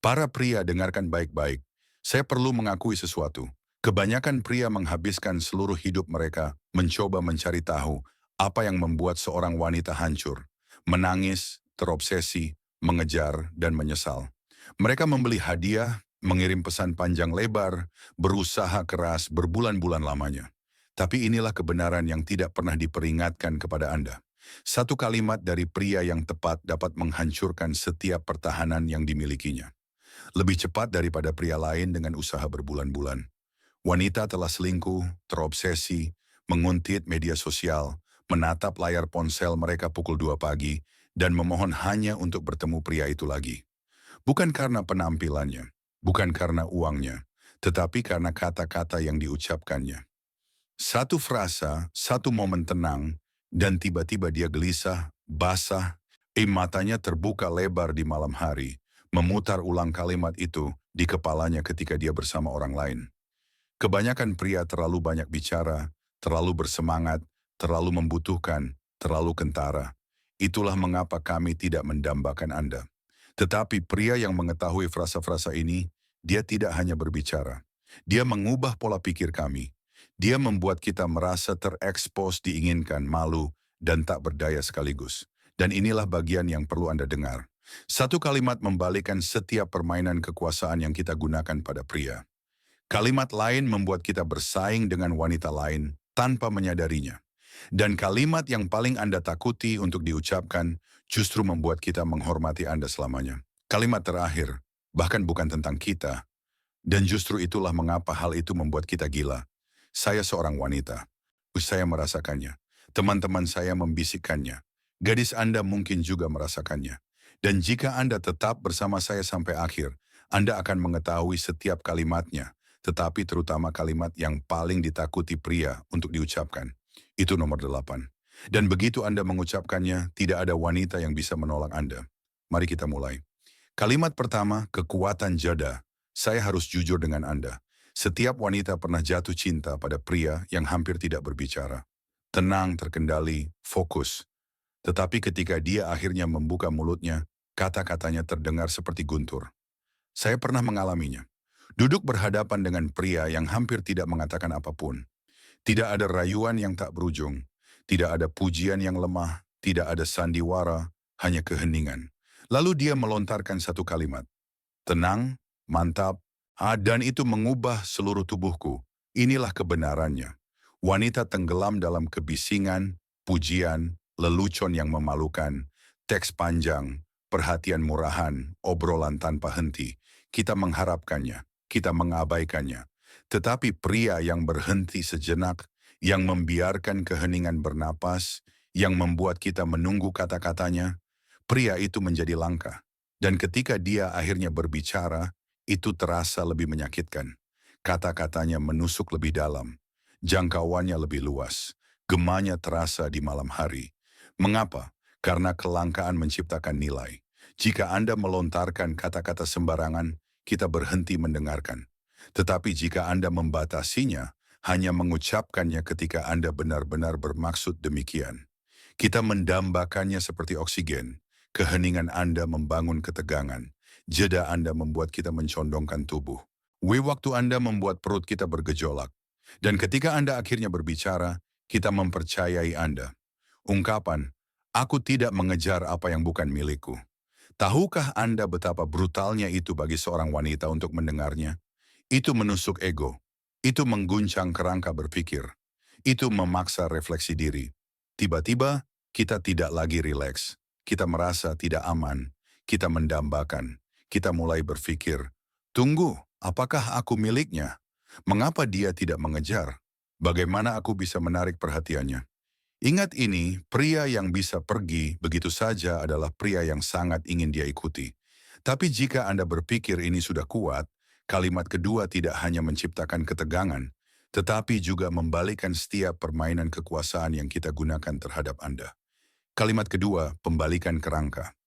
Para pria, dengarkan baik-baik. Saya perlu mengakui sesuatu. Kebanyakan pria menghabiskan seluruh hidup mereka mencoba mencari tahu apa yang membuat seorang wanita hancur, menangis, terobsesi, mengejar, dan menyesal. Mereka membeli hadiah, mengirim pesan panjang lebar, berusaha keras berbulan-bulan lamanya. Tapi inilah kebenaran yang tidak pernah diperingatkan kepada Anda. Satu kalimat dari pria yang tepat dapat menghancurkan setiap pertahanan yang dimilikinya. Lebih cepat daripada pria lain dengan usaha berbulan-bulan. Wanita telah selingkuh, terobsesi, menguntit media sosial, menatap layar ponsel mereka pukul 2 pagi, dan memohon hanya untuk bertemu pria itu lagi. Bukan karena penampilannya, bukan karena uangnya, tetapi karena kata-kata yang diucapkannya. Satu frasa, satu momen tenang, dan tiba-tiba dia gelisah, basah, matanya terbuka lebar di malam hari, memutar ulang kalimat itu di kepalanya ketika dia bersama orang lain. Kebanyakan pria terlalu banyak bicara, terlalu bersemangat, terlalu membutuhkan, terlalu kentara. Itulah mengapa kami tidak mendambakan Anda. Tetapi pria yang mengetahui frasa-frasa ini, dia tidak hanya berbicara. Dia mengubah pola pikir kami. Dia membuat kita merasa terekspos, diinginkan, malu, dan tak berdaya sekaligus. Dan inilah bagian yang perlu Anda dengar. Satu kalimat membalikkan setiap permainan kekuasaan yang kita gunakan pada pria. Kalimat lain membuat kita bersaing dengan wanita lain tanpa menyadarinya. Dan kalimat yang paling Anda takuti untuk diucapkan justru membuat kita menghormati Anda selamanya. Kalimat terakhir, bahkan bukan tentang kita. Dan justru itulah mengapa hal itu membuat kita gila. Saya seorang wanita. Saya merasakannya. Teman-teman saya membisikkannya. Gadis Anda mungkin juga merasakannya. Dan jika Anda tetap bersama saya sampai akhir, Anda akan mengetahui setiap kalimatnya, tetapi terutama kalimat yang paling ditakuti pria untuk diucapkan. Itu nomor 8. Dan begitu Anda mengucapkannya, tidak ada wanita yang bisa menolak Anda. Mari kita mulai. Kalimat pertama, kekuatan jada. Saya harus jujur dengan Anda. Setiap wanita pernah jatuh cinta pada pria yang hampir tidak berbicara. Tenang, terkendali, fokus. Tetapi ketika dia akhirnya membuka mulutnya, kata-katanya terdengar seperti guntur. Saya pernah mengalaminya. Duduk berhadapan dengan pria yang hampir tidak mengatakan apapun. Tidak ada rayuan yang tak berujung. Tidak ada pujian yang lemah. Tidak ada sandiwara. Hanya keheningan. Lalu dia melontarkan satu kalimat. Tenang, mantap, dan itu mengubah seluruh tubuhku. Inilah kebenarannya. Wanita tenggelam dalam kebisingan, pujian, lelucon yang memalukan, teks panjang, perhatian murahan, obrolan tanpa henti. Kita mengharapkannya, kita mengabaikannya. Tetapi pria yang berhenti sejenak, yang membiarkan keheningan bernapas, yang membuat kita menunggu kata-katanya, pria itu menjadi langka. Dan ketika dia akhirnya berbicara, itu terasa lebih menyakitkan. Kata-katanya menusuk lebih dalam. Jangkauannya lebih luas. Gemanya terasa di malam hari. Mengapa? Karena kelangkaan menciptakan nilai. Jika Anda melontarkan kata-kata sembarangan, kita berhenti mendengarkan. Tetapi jika Anda membatasinya, hanya mengucapkannya ketika Anda benar-benar bermaksud demikian. Kita mendambakannya seperti oksigen. Keheningan Anda membangun ketegangan. Jeda Anda membuat kita mencondongkan tubuh. Waktu Anda membuat perut kita bergejolak. Dan ketika Anda akhirnya berbicara, kita mempercayai Anda. Ungkapan, aku tidak mengejar apa yang bukan milikku. Tahukah Anda betapa brutalnya itu bagi seorang wanita untuk mendengarnya? Itu menusuk ego. Itu mengguncang kerangka berpikir. Itu memaksa refleksi diri. Tiba-tiba, kita tidak lagi rileks. Kita merasa tidak aman. Kita mendambakan. Kita mulai berpikir, tunggu, apakah aku miliknya? Mengapa dia tidak mengejar? Bagaimana aku bisa menarik perhatiannya? Ingat ini, pria yang bisa pergi begitu saja adalah pria yang sangat ingin dia ikuti. Tapi jika Anda berpikir ini sudah kuat, kalimat kedua tidak hanya menciptakan ketegangan, tetapi juga membalikkan setiap permainan kekuasaan yang kita gunakan terhadap Anda. Kalimat kedua, pembalikan kerangka.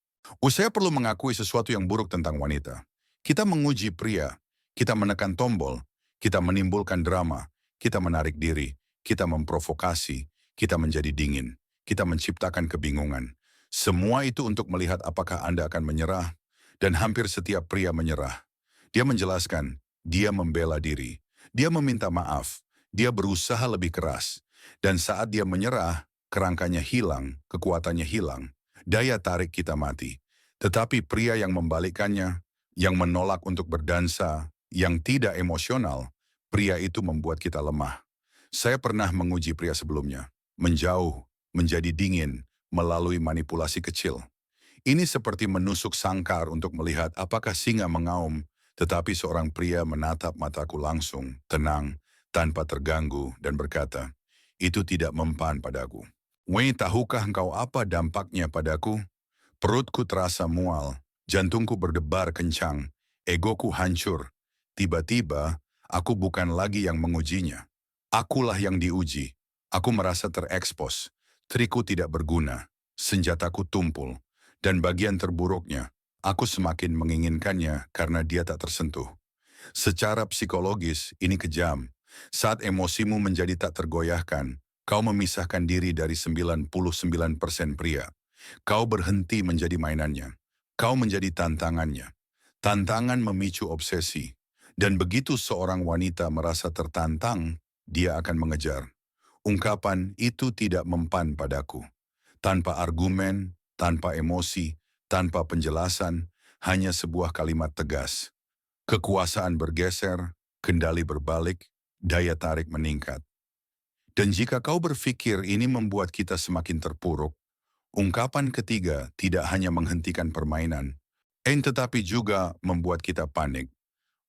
Saya perlu mengakui sesuatu yang buruk tentang wanita. Kita menguji pria, kita menekan tombol, kita menimbulkan drama, kita menarik diri, kita memprovokasi, kita menjadi dingin, kita menciptakan kebingungan. Semua itu untuk melihat apakah Anda akan menyerah. Dan hampir setiap pria menyerah. Dia menjelaskan, dia membela diri, dia meminta maaf, dia berusaha lebih keras. Dan saat dia menyerah, kerangkanya hilang, kekuatannya hilang, daya tarik kita mati. Tetapi pria yang membalikkannya, yang menolak untuk berdansa, yang tidak emosional, pria itu membuat kita lemah. Saya pernah menguji pria sebelumnya, menjauh, menjadi dingin, melalui manipulasi kecil. Ini seperti menusuk sangkar untuk melihat apakah singa mengaum, tetapi seorang pria menatap mataku langsung, tenang, tanpa terganggu, dan berkata, itu tidak mempan padaku. Wei, tahukah engkau apa dampaknya padaku? Perutku terasa mual, jantungku berdebar kencang, egoku hancur. Tiba-tiba, aku bukan lagi yang mengujinya. Akulah yang diuji. Aku merasa terekspos. Triku tidak berguna. Senjataku tumpul. Dan bagian terburuknya, aku semakin menginginkannya karena dia tak tersentuh. Secara psikologis, ini kejam. Saat emosimu menjadi tak tergoyahkan, kau memisahkan diri dari 99% pria. Kau berhenti menjadi mainannya. Kau menjadi tantangannya. Tantangan memicu obsesi. Dan begitu seorang wanita merasa tertantang, dia akan mengejar. Ungkapan itu tidak mempan padaku. Tanpa argumen, tanpa emosi, tanpa penjelasan, hanya sebuah kalimat tegas. Kekuasaan bergeser, kendali berbalik, daya tarik meningkat. Dan jika kau berpikir ini membuat kita semakin terpuruk, ungkapan ketiga tidak hanya menghentikan permainan, tetapi juga membuat kita panik.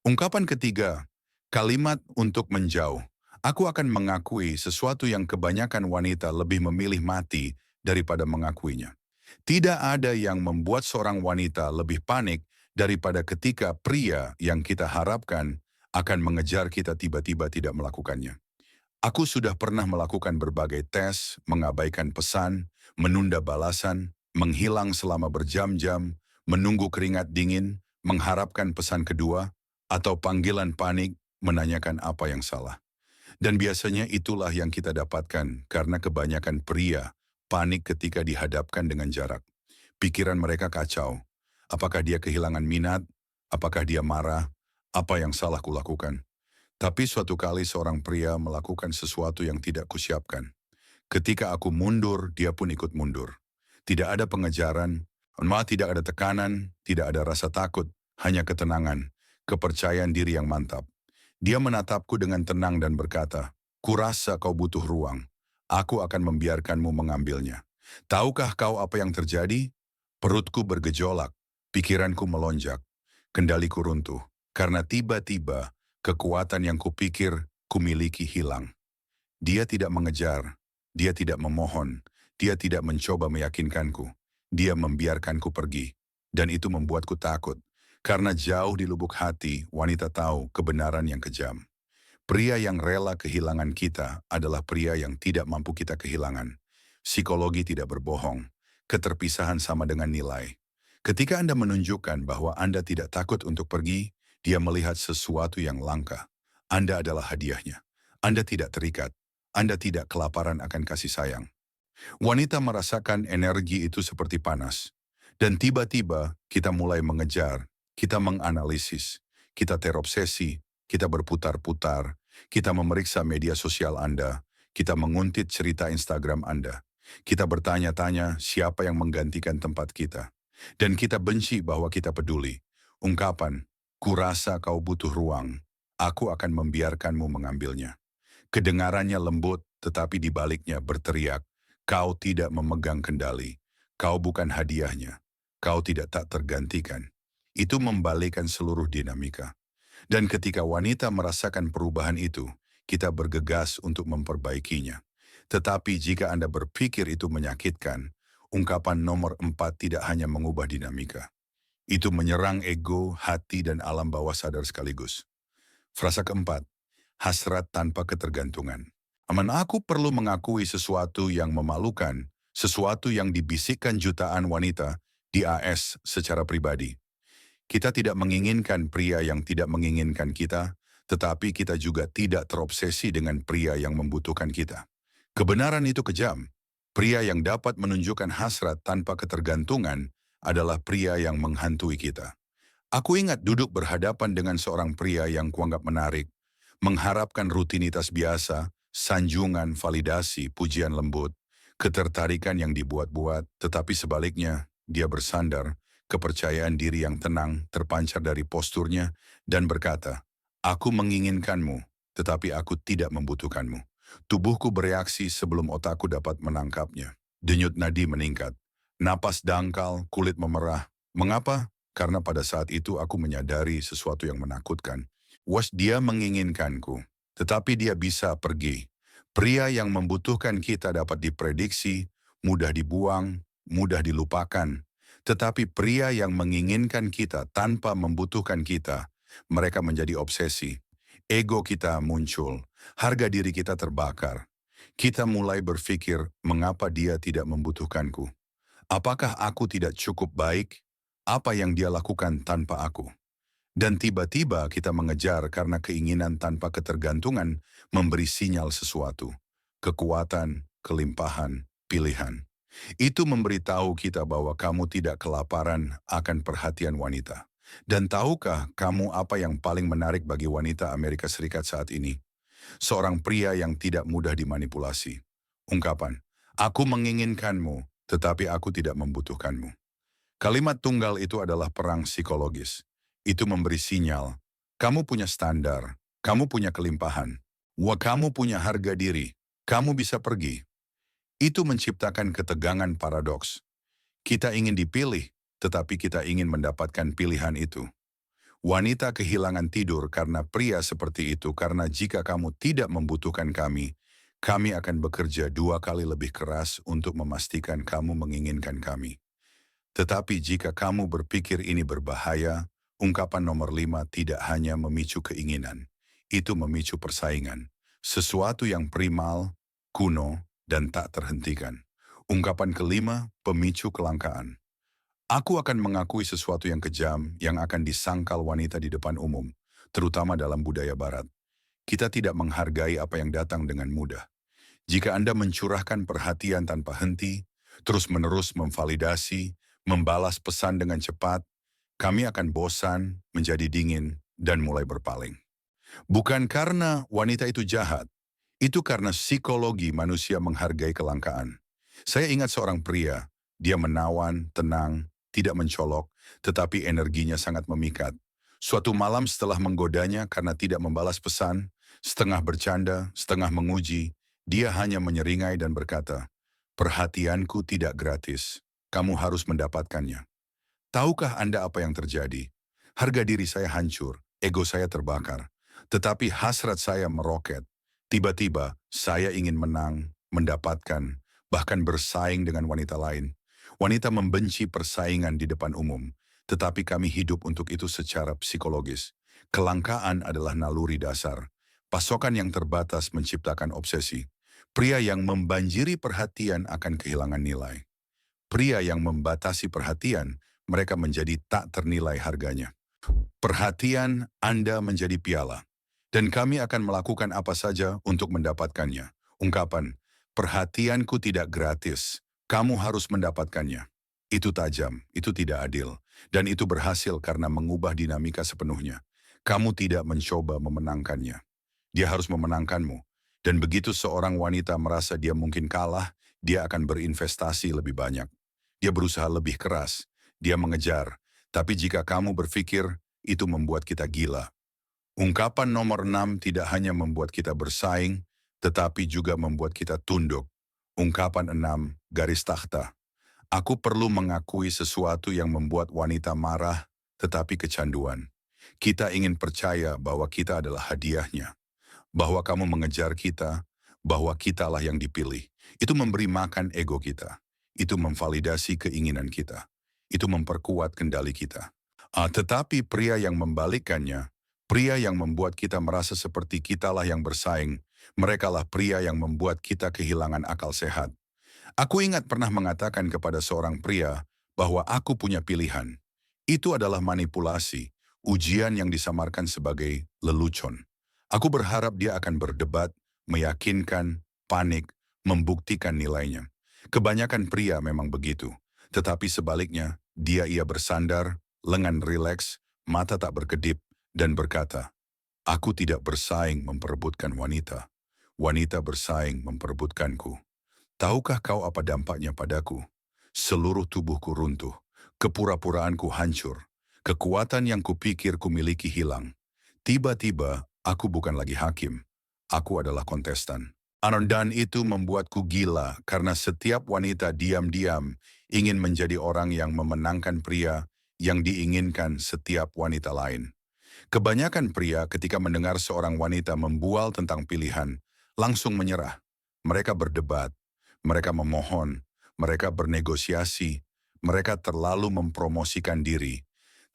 Ungkapan ketiga, kalimat untuk menjauh. Aku akan mengakui sesuatu yang kebanyakan wanita lebih memilih mati daripada mengakuinya. Tidak ada yang membuat seorang wanita lebih panik daripada ketika pria yang kita harapkan akan mengejar kita tiba-tiba tidak melakukannya. Aku sudah pernah melakukan berbagai tes, mengabaikan pesan, menunda balasan, menghilang selama berjam-jam, menunggu keringat dingin, mengharapkan pesan kedua, atau panggilan panik menanyakan apa yang salah. Dan biasanya itulah yang kita dapatkan karena kebanyakan pria panik ketika dihadapkan dengan jarak. Pikiran mereka kacau. Apakah dia kehilangan minat? Apakah dia marah? Apa yang salah kulakukan? Tapi suatu kali seorang pria melakukan sesuatu yang tidak kusiapkan. Ketika aku mundur, dia pun ikut mundur. Tidak ada pengejaran, malah tidak ada tekanan, tidak ada rasa takut, hanya ketenangan, kepercayaan diri yang mantap. Dia menatapku dengan tenang dan berkata, "Kurasa kau butuh ruang. Aku akan membiarkanmu mengambilnya. Tahukah kau apa yang terjadi?" Perutku bergejolak, pikiranku melonjak, kendaliku runtuh, karena tiba-tiba kekuatan yang kupikir kumiliki hilang. Dia tidak mengejar, dia tidak memohon, dia tidak mencoba meyakinkanku. Dia membiarkanku pergi, dan itu membuatku takut. Karena jauh di lubuk hati, wanita tahu kebenaran yang kejam. Pria yang rela kehilangan kita adalah pria yang tidak mampu kita kehilangan. Psikologi tidak berbohong. Keterpisahan sama dengan nilai. Ketika Anda menunjukkan bahwa Anda tidak takut untuk pergi, dia melihat sesuatu yang langka. Anda adalah hadiahnya. Anda tidak terikat. Anda tidak kelaparan akan kasih sayang. Wanita merasakan energi itu seperti panas. Dan tiba-tiba kita mulai mengejar, kita menganalisis, kita terobsesi, kita berputar-putar, kita memeriksa media sosial Anda, kita menguntit cerita Instagram Anda. Kita bertanya-tanya siapa yang menggantikan tempat kita. Dan kita benci bahwa kita peduli. Ungkapan, "Kurasa kau butuh ruang, aku akan membiarkanmu mengambilnya." Kedengarannya lembut, tetapi di baliknya berteriak, "Kau tidak memegang kendali. Kau bukan hadiahnya. Kau tidak tak tergantikan." Itu membalikkan seluruh dinamika. Dan ketika wanita merasakan perubahan itu, kita bergegas untuk memperbaikinya. Tetapi jika Anda berpikir itu menyakitkan, ungkapan nomor 4 tidak hanya mengubah dinamika. Itu menyerang ego, hati, dan alam bawah sadar sekaligus. Frasa keempat, hasrat tanpa ketergantungan. Aku perlu mengakui sesuatu yang memalukan, sesuatu yang dibisikkan jutaan wanita di AS secara pribadi. Kita tidak menginginkan pria yang tidak menginginkan kita, tetapi kita juga tidak terobsesi dengan pria yang membutuhkan kita. Kebenaran itu kejam. Pria yang dapat menunjukkan hasrat tanpa ketergantungan adalah pria yang menghantui kita. Aku ingat duduk berhadapan dengan seorang pria yang kuanggap menarik, mengharapkan rutinitas biasa, sanjungan, validasi, pujian lembut, ketertarikan yang dibuat-buat, tetapi sebaliknya, dia bersandar, kepercayaan diri yang tenang terpancar dari posturnya, dan berkata, "Aku menginginkanmu, tetapi aku tidak membutuhkanmu." Tubuhku bereaksi sebelum otakku dapat menangkapnya. Denyut nadi meningkat, napas dangkal, kulit memerah. Mengapa? Karena pada saat itu aku menyadari sesuatu yang menakutkan. Dia menginginkanku, tetapi dia bisa pergi. Pria yang membutuhkan kita dapat diprediksi, mudah dibuang, mudah dilupakan. Tetapi pria yang menginginkan kita tanpa membutuhkan kita, mereka menjadi obsesi. Ego kita muncul, harga diri kita terbakar. Kita mulai berpikir, mengapa dia tidak membutuhkanku? Apakah aku tidak cukup baik? Apa yang dia lakukan tanpa aku? Dan tiba-tiba kita mengejar karena keinginan tanpa ketergantungan memberi sinyal sesuatu. Kekuatan, kelimpahan, pilihan. Itu memberitahu kita bahwa kamu tidak kelaparan akan perhatian wanita. Dan tahukah kamu apa yang paling menarik bagi wanita Amerika Serikat saat ini? Seorang pria yang tidak mudah dimanipulasi. Ungkapan, "Aku menginginkanmu, tetapi aku tidak membutuhkanmu." Kalimat tunggal itu adalah perang psikologis. Itu memberi sinyal, kamu punya standar, kamu punya kelimpahan, kamu punya harga diri, kamu bisa pergi. Itu menciptakan ketegangan paradoks. Kita ingin dipilih, tetapi kita ingin mendapatkan pilihan itu. Wanita kehilangan tidur karena pria seperti itu karena jika kamu tidak membutuhkan kami akan bekerja 2 kali lebih keras untuk memastikan kamu menginginkan kami. Tetapi jika kamu berpikir ini berbahaya, ungkapan nomor 5 tidak hanya memicu keinginan, itu memicu persaingan. Sesuatu yang primal, kuno, dan tak terhentikan. Ungkapan kelima, pemicu kelangkaan. Aku akan mengakui sesuatu yang kejam yang akan disangkal wanita di depan umum, terutama dalam budaya barat. Kita tidak menghargai apa yang datang dengan mudah. Jika Anda mencurahkan perhatian tanpa henti, terus-menerus memvalidasi, membalas pesan dengan cepat, kami akan bosan, menjadi dingin, dan mulai berpaling. Bukan karena wanita itu jahat, itu karena psikologi manusia menghargai kelangkaan. Saya ingat seorang pria, dia menawan, tenang, tidak mencolok, tetapi energinya sangat memikat. Suatu malam setelah menggodanya karena tidak membalas pesan, setengah bercanda, setengah menguji, dia hanya menyeringai dan berkata, "Perhatianku tidak gratis, kamu harus mendapatkannya." Tahukah Anda apa yang terjadi? Harga diri saya hancur, ego saya terbakar, tetapi hasrat saya meroket. Tiba-tiba, saya ingin menang, mendapatkan, bahkan bersaing dengan wanita lain. Wanita membenci persaingan di depan umum, tetapi kami hidup untuk itu secara psikologis. Kelangkaan adalah naluri dasar. Pasokan yang terbatas menciptakan obsesi. Pria yang membanjiri perhatian akan kehilangan nilai. Pria yang membatasi perhatian, mereka menjadi tak ternilai harganya. Perhatian Anda menjadi piala, dan kami akan melakukan apa saja untuk mendapatkannya. Ungkapan, perhatianku tidak gratis, kamu harus mendapatkannya. Itu tajam, itu tidak adil, dan itu berhasil karena mengubah dinamika sepenuhnya. Kamu tidak mencoba memenangkannya. Dia harus memenangkanmu. Dan begitu seorang wanita merasa dia mungkin kalah, dia akan berinvestasi lebih banyak. Dia berusaha lebih keras, dia mengejar. Tapi jika kamu berpikir, itu membuat kita gila. Ungkapan nomor 6 tidak hanya membuat kita bersaing, tetapi juga membuat kita tunduk. Ungkapan 6, garis takhta. Aku perlu mengakui sesuatu yang membuat wanita marah, tetapi kecanduan. Kita ingin percaya bahwa kita adalah hadiahnya, bahwa kamu mengejar kita, bahwa kitalah yang dipilih. Itu memberi makan ego kita. Itu memvalidasi keinginan kita. Itu memperkuat kendali kita. Tetapi pria yang membalikkannya, pria yang membuat kita merasa seperti kitalah yang bersaing, merekalah pria yang membuat kita kehilangan akal sehat. Aku ingat pernah mengatakan kepada seorang pria bahwa aku punya pilihan. Itu adalah manipulasi, ujian yang disamarkan sebagai lelucon. Aku berharap dia akan berdebat, meyakinkan, panik, membuktikan nilainya. Kebanyakan pria memang begitu, tetapi sebaliknya, ia bersandar, lengan rileks, mata tak berkedip, dan berkata, "Aku tidak bersaing memperebutkan wanita. Wanita bersaing memperebutkanku. Tahukah kau apa dampaknya padaku? Seluruh tubuhku runtuh, kepura-puraanku hancur, kekuatan yang kupikir kumiliki hilang. Tiba-tiba, aku bukan lagi hakim. Aku adalah kontestan. Dan itu membuatku gila karena setiap wanita diam-diam ingin menjadi orang yang memenangkan pria yang diinginkan setiap wanita lain. Kebanyakan pria ketika mendengar seorang wanita membual tentang pilihan, langsung menyerah. Mereka berdebat, mereka memohon, mereka bernegosiasi, mereka terlalu mempromosikan diri.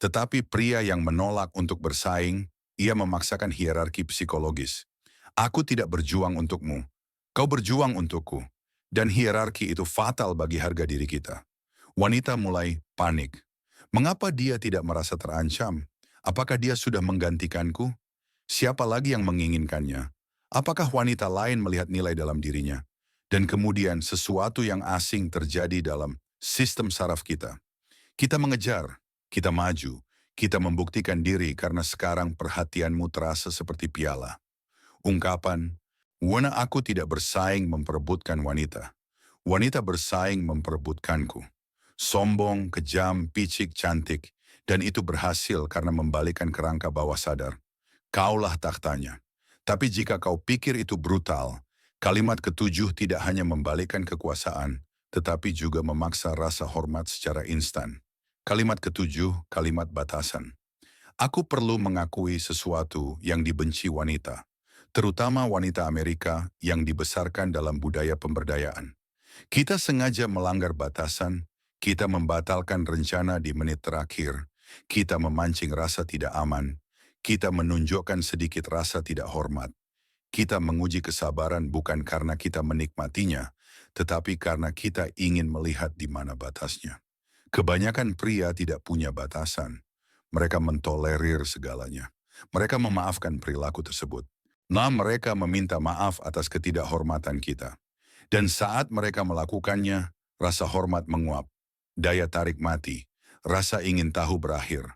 Tetapi pria yang menolak untuk bersaing, ia memaksakan hierarki psikologis. Aku tidak berjuang untukmu, kau berjuang untukku. Dan hierarki itu fatal bagi harga diri kita. Wanita mulai panik. Mengapa dia tidak merasa terancam? Apakah dia sudah menggantikanku? Siapa lagi yang menginginkannya? Apakah wanita lain melihat nilai dalam dirinya? Dan kemudian sesuatu yang asing terjadi dalam sistem saraf kita. Kita mengejar, kita maju, kita membuktikan diri karena sekarang perhatianmu terasa seperti piala. Ungkapan, "Wana aku tidak bersaing memperebutkan wanita. Wanita bersaing memperebutkanku." Sombong, kejam, picik, cantik, dan itu berhasil karena membalikkan kerangka bawah sadar. Kaulah tahtanya. Tapi jika kau pikir itu brutal, kalimat ketujuh tidak hanya membalikkan kekuasaan, tetapi juga memaksa rasa hormat secara instan. Kalimat ketujuh, kalimat batasan. Aku perlu mengakui sesuatu yang dibenci wanita, terutama wanita Amerika yang dibesarkan dalam budaya pemberdayaan. Kita sengaja melanggar batasan, kita membatalkan rencana di menit terakhir, kita memancing rasa tidak aman, kita menunjukkan sedikit rasa tidak hormat. Kita menguji kesabaran bukan karena kita menikmatinya, tetapi karena kita ingin melihat di mana batasnya. Kebanyakan pria tidak punya batasan. Mereka mentolerir segalanya. Mereka memaafkan perilaku tersebut. Nah, mereka meminta maaf atas ketidakhormatan kita. Dan saat mereka melakukannya, rasa hormat menguap, daya tarik mati, rasa ingin tahu berakhir.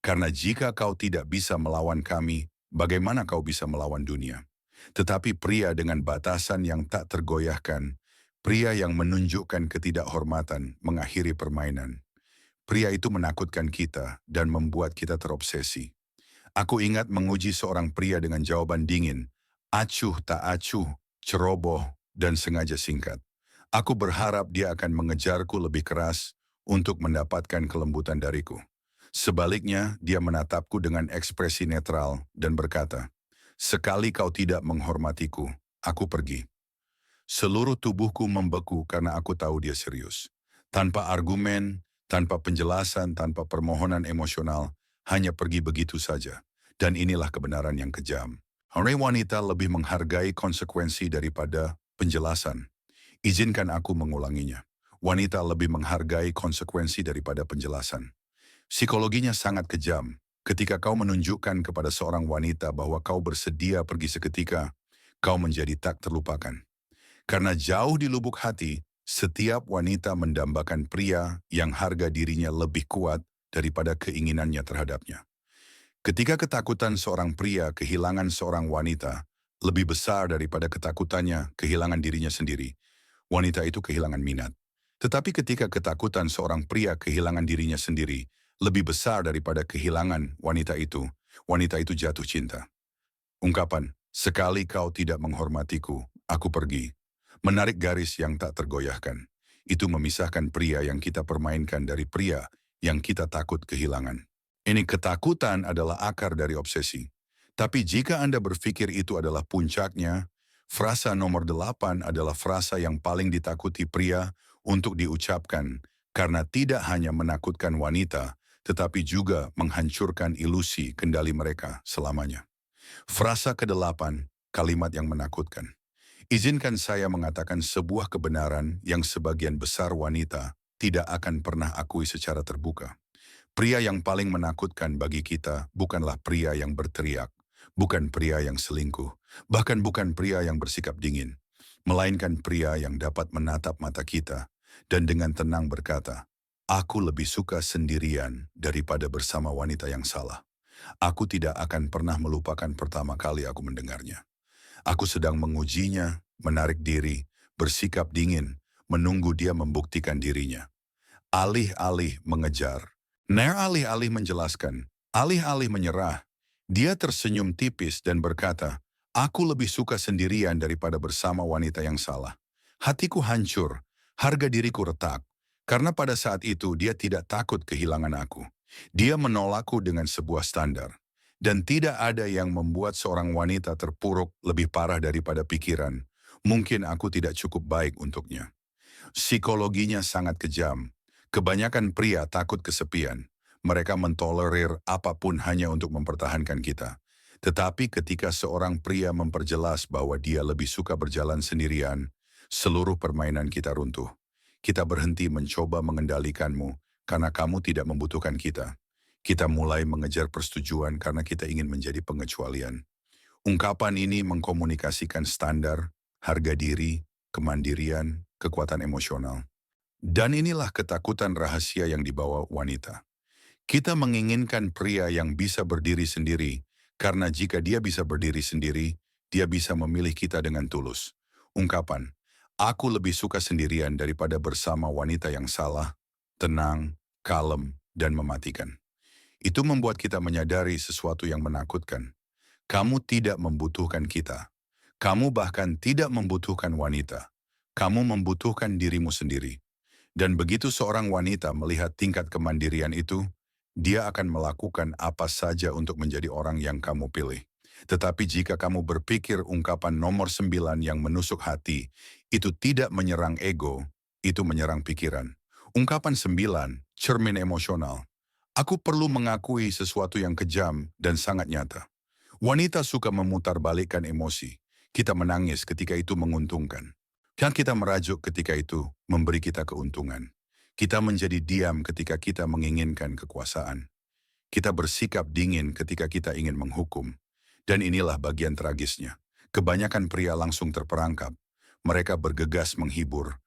Karena jika kau tidak bisa melawan kami, bagaimana kau bisa melawan dunia? Tetapi pria dengan batasan yang tak tergoyahkan, pria yang menunjukkan ketidakhormatan mengakhiri permainan. Pria itu menakutkan kita dan membuat kita terobsesi. Aku ingat menguji seorang pria dengan jawaban dingin, acuh tak acuh, ceroboh, dan sengaja singkat. Aku berharap dia akan mengejarku lebih keras untuk mendapatkan kelembutan dariku. Sebaliknya, dia menatapku dengan ekspresi netral dan berkata, "Sekali kau tidak menghormatiku, aku pergi." Seluruh tubuhku membeku karena aku tahu dia serius. Tanpa argumen, tanpa penjelasan, tanpa permohonan emosional, hanya pergi begitu saja. Dan inilah kebenaran yang kejam. Orang wanita lebih menghargai konsekuensi daripada penjelasan. Izinkan aku mengulanginya. Wanita lebih menghargai konsekuensi daripada penjelasan. Psikologinya sangat kejam. Ketika kau menunjukkan kepada seorang wanita bahwa kau bersedia pergi seketika, kau menjadi tak terlupakan. Karena jauh di lubuk hati, setiap wanita mendambakan pria yang harga dirinya lebih kuat daripada keinginannya terhadapnya. Ketika ketakutan seorang pria kehilangan seorang wanita lebih besar daripada ketakutannya kehilangan dirinya sendiri, wanita itu kehilangan minat. Tetapi ketika ketakutan seorang pria kehilangan dirinya sendiri lebih besar daripada kehilangan wanita itu jatuh cinta. Ungkapan, "Sekali kau tidak menghormatiku, aku pergi." Menarik garis yang tak tergoyahkan. Itu memisahkan pria yang kita permainkan dari pria yang kita takut kehilangan. Ini ketakutan adalah akar dari obsesi. Tapi jika Anda berpikir itu adalah puncaknya, frasa nomor 8 adalah frasa yang paling ditakuti pria untuk diucapkan karena tidak hanya menakutkan wanita, tetapi juga menghancurkan ilusi kendali mereka selamanya. Frasa ke-8, kalimat yang menakutkan. Izinkan saya mengatakan sebuah kebenaran yang sebagian besar wanita tidak akan pernah akui secara terbuka. Pria yang paling menakutkan bagi kita bukanlah pria yang berteriak, bukan pria yang selingkuh, bahkan bukan pria yang bersikap dingin, melainkan pria yang dapat menatap mata kita dan dengan tenang berkata, Aku lebih suka sendirian daripada bersama wanita yang salah. Aku tidak akan pernah melupakan pertama kali aku mendengarnya. Aku sedang mengujinya, menarik diri, bersikap dingin, menunggu dia membuktikan dirinya. Alih-alih mengejar. Alih-alih menjelaskan, alih-alih menyerah, dia tersenyum tipis dan berkata, "Aku lebih suka sendirian daripada bersama wanita yang salah." Hatiku hancur, harga diriku retak, karena pada saat itu dia tidak takut kehilangan aku. Dia menolakku dengan sebuah standar. Dan tidak ada yang membuat seorang wanita terpuruk lebih parah daripada pikiran. Mungkin aku tidak cukup baik untuknya. Psikologinya sangat kejam. Kebanyakan pria takut kesepian. Mereka mentolerir apapun hanya untuk mempertahankan kita. Tetapi ketika seorang pria memperjelas bahwa dia lebih suka berjalan sendirian, seluruh permainan kita runtuh. Kita berhenti mencoba mengendalikanmu karena kamu tidak membutuhkan kita. Kita mulai mengejar persetujuan karena kita ingin menjadi pengecualian. Ungkapan ini mengkomunikasikan standar, harga diri, kemandirian, kekuatan emosional. Dan inilah ketakutan rahasia yang dibawa wanita. Kita menginginkan pria yang bisa berdiri sendiri, karena jika dia bisa berdiri sendiri, dia bisa memilih kita dengan tulus. Ungkapan, aku lebih suka sendirian daripada bersama wanita yang salah, tenang, kalem, dan mematikan. Itu membuat kita menyadari sesuatu yang menakutkan. Kamu tidak membutuhkan kita. Kamu bahkan tidak membutuhkan wanita. Kamu membutuhkan dirimu sendiri. Dan begitu seorang wanita melihat tingkat kemandirian itu, dia akan melakukan apa saja untuk menjadi orang yang kamu pilih. Tetapi jika kamu berpikir ungkapan nomor 9 yang menusuk hati, itu tidak menyerang ego, itu menyerang pikiran. Ungkapan 9, cermin emosional. Aku perlu mengakui sesuatu yang kejam dan sangat nyata. Wanita suka memutarbalikkan emosi. Kita menangis ketika itu menguntungkan. Yang kita merajuk ketika itu memberi kita keuntungan. Kita menjadi diam ketika kita menginginkan kekuasaan. Kita bersikap dingin ketika kita ingin menghukum. Dan inilah bagian tragisnya. Kebanyakan pria langsung terperangkap. Mereka bergegas menghibur,